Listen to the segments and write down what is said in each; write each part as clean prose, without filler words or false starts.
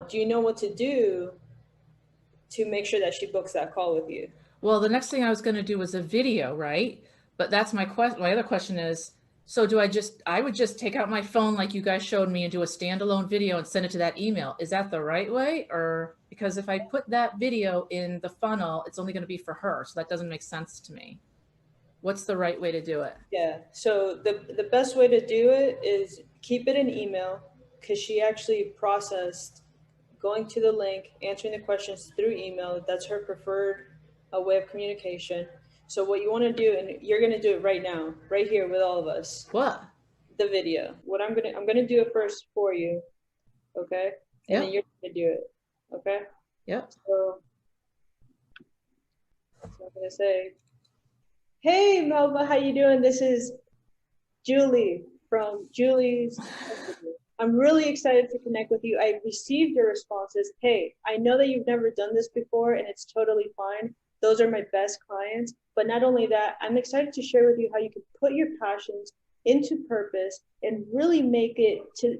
Do you know what to do to make sure that she books that call with you? Well, the next thing I was going to do was a video, right? But that's my question. My other question is, so do I would just take out my phone like you guys showed me and do a standalone video and send it to that email. Is that the right way? Or because if I put that video in the funnel, it's only going to be for her. So that doesn't make sense to me. What's the right way to do it? Yeah. So the best way to do it is keep it in email because she actually processed going to the link, answering the questions through email. That's her preferred way of communication. So what you want to do, and you're going to do it right now, right here with all of us, What? the video. What I'm gonna do it first for you, okay? And then Yep. you're gonna do it, okay? Yep. So I'm gonna say, hey Melba, how you doing? This is Julie from Julie's Company. I'm really excited to connect with you. I received your responses. Hey, I know that you've never done this before and it's totally fine. Those are my best clients. But not only that, I'm excited to share with you how you can put your passions into purpose and really make it to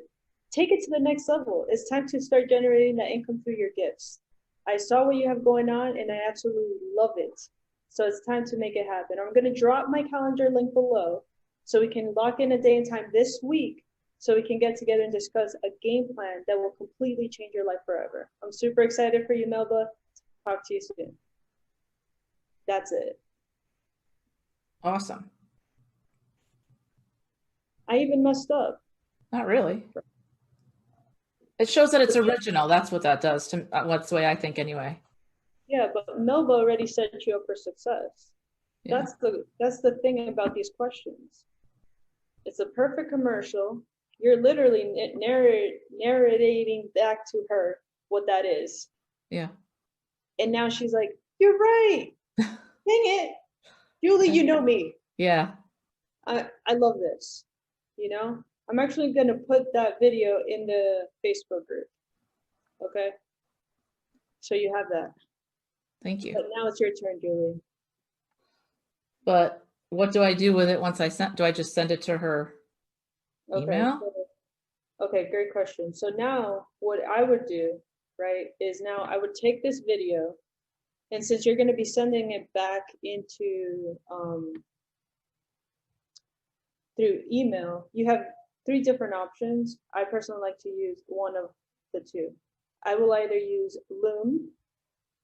take it to the next level. It's time to start generating that income through your gifts. I saw what you have going on and I absolutely love it. So it's time to make it happen. I'm going to drop my calendar link below so we can lock in a day and time this week so we can get together and discuss a game plan that will completely change your life forever. I'm super excited for you, Melba. Talk to you soon. That's it. Awesome. I even messed up. Not really. It shows that it's original. That's what that does to what's the way I think anyway. Yeah, but Melba already set you up for success. Yeah. That's the thing about these questions. It's a perfect commercial. You're literally narrating back to her what that is. Yeah. And now she's like, you're right. Dang it. Julie, you know me. Yeah. I love this. You know, I'm actually going to put that video in the Facebook group. Okay. So you have that. Thank you. But now it's your turn, Julie. But what do I do with it once I send? Do I just send it to her Okay. email? Okay. Great question. So now what I would do, right, is now I would take this video. And since you're going to be sending it back into through email, you have three different options. I personally like to use one of the two. I will either use Loom,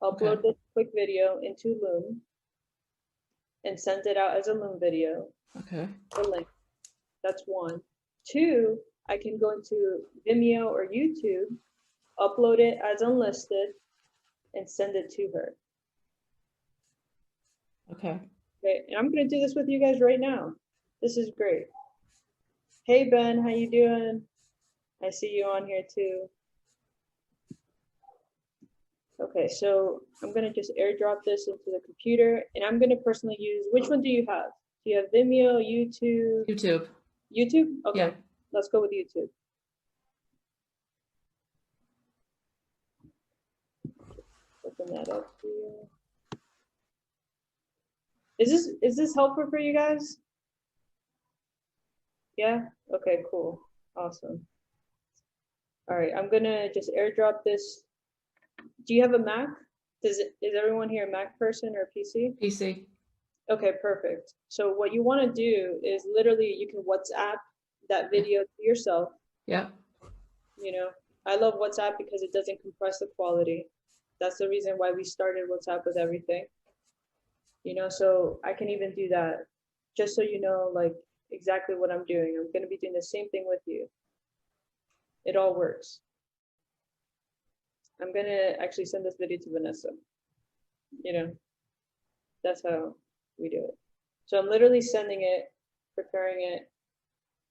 Okay. upload this quick video into Loom, and send it out as a Loom video, Okay. the link. That's one. Two, I can go into Vimeo or YouTube, upload it as unlisted, and send it to her. Okay. Okay, and I'm gonna do this with you guys right now. This is great. Hey Ben, how you doing? I see you on here too. Okay, so I'm gonna just airdrop this into the computer and I'm gonna personally use, which one do you have? Do you have Vimeo, YouTube? YouTube. YouTube? Yeah. Okay, let's go with YouTube. Open that up here. Is this helpful for you guys? Yeah? Okay, cool. Awesome. All right, I'm gonna just airdrop this. Do you have a Mac? Is everyone here a Mac person or PC? PC. Okay, perfect. So what you want to do is literally you can WhatsApp that Yeah. video to yourself. Yeah. You know, I love WhatsApp because it doesn't compress the quality. That's the reason why we started WhatsApp with everything. You know, so I can even do that just so you know, like exactly what I'm doing. I'm going to be doing the same thing with you. It all works. I'm going to actually send this video to Vanessa. You know, that's how we do it. So I'm literally sending it, preparing it.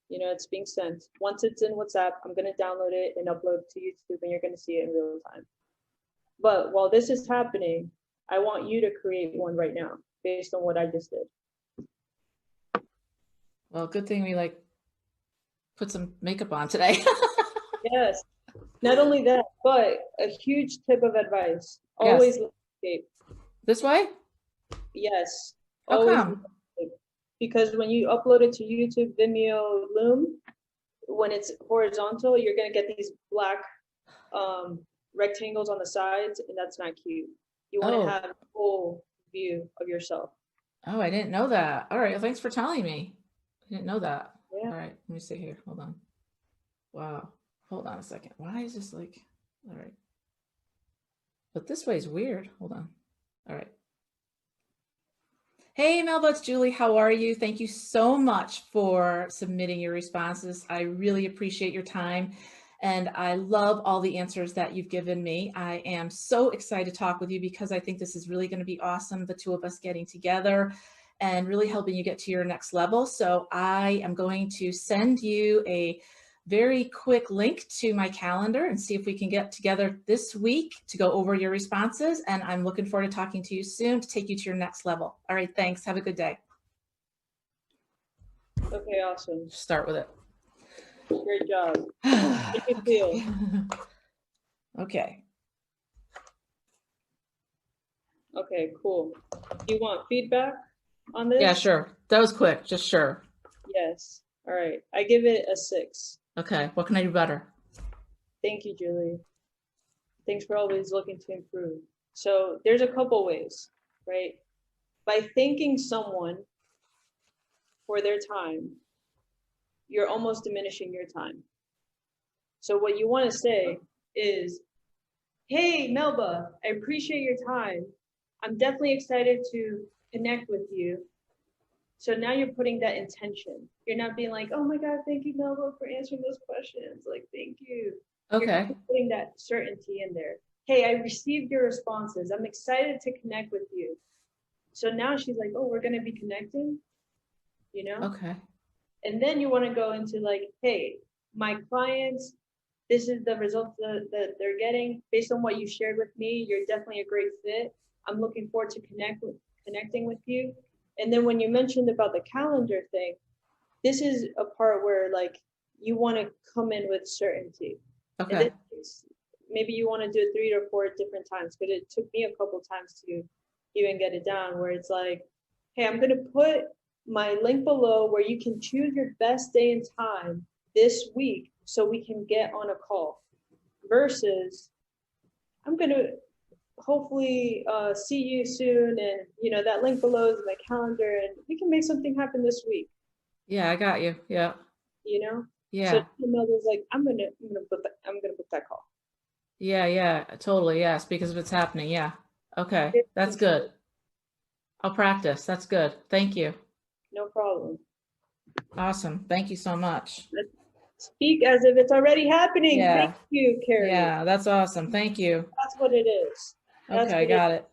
You know, it's being sent. Once it's in WhatsApp, I'm going to download it and upload it to YouTube, and you're going to see it in real time. But while this is happening, I want you to create one right now based on what I just did. Well, good thing we like put some makeup on today. Yes. Not only that, but a huge tip of advice: Yes. always landscape. This way? Yes, How always come? landscape. Because when you upload it to YouTube, Vimeo, Loom, when it's horizontal, you're gonna get these black rectangles on the sides, and that's not cute. You want to Oh, have a full view of yourself. oh, I didn't know that. All right. Well, thanks for telling me. I didn't know that. Yeah. All right. Let me see here. Hold on. Wow. Hold on a second. Why is this like, all right. But this way is weird. Hold on. All right. Hey, Melba, it's Julie. How are you? Thank you so much for submitting your responses. I really appreciate your time. And I love all the answers that you've given me. I am so excited to talk with you because I think this is really going to be awesome, the two of us getting together and really helping you get to your next level. So I am going to send you a very quick link to my calendar and see if we can get together this week to go over your responses. And I'm looking forward to talking to you soon to take you to your next level. All right, thanks. Have a good day. Okay, awesome. Start with it. Great job. Make it feel. Okay. Okay, cool. Do you want feedback on this? Yeah, sure. That was quick. Just sure. Yes. All right. I give it a 6. Okay. What can I do better? Thank you, Julie. Thanks for always looking to improve. So there's a couple ways, right? By thanking someone for their time, you're almost diminishing your time. So what you want to say is, hey, Melba, I appreciate your time. I'm definitely excited to connect with you. So now you're putting that intention. You're not being like, oh my God, thank you, Melba, for answering those questions. Like, thank you. Okay. You're putting that certainty in there. Hey, I received your responses. I'm excited to connect with you. So now she's like, oh, we're going to be connecting, you know? Okay. And then you want to go into like, hey, my clients, this is the results that they're getting. Based on what you shared with me, you're definitely a great fit. I'm looking forward to connecting with you. And then when you mentioned about the calendar thing, this is a part where like you want to come in with certainty. Okay. Maybe you want to do it 3 or 4 different times, but it took me a couple times to even get it down where it's like, hey, I'm going to put my link below where you can choose your best day and time this week so we can get on a call versus I'm going to hopefully see you soon. And, you know, that link below is my calendar and we can make something happen this week. Yeah, I got you. Yeah. You know? Yeah. So Melba's like, I'm gonna book that call. Yeah, totally. Yes, because if it's happening. Yeah. Okay. That's good. I'll practice. That's good. Thank you. No problem. Awesome. Thank you so much. Speak as if it's already happening. Yeah. Thank you, Carrie. Yeah, that's awesome. Thank you. That's what it is. Okay, got it.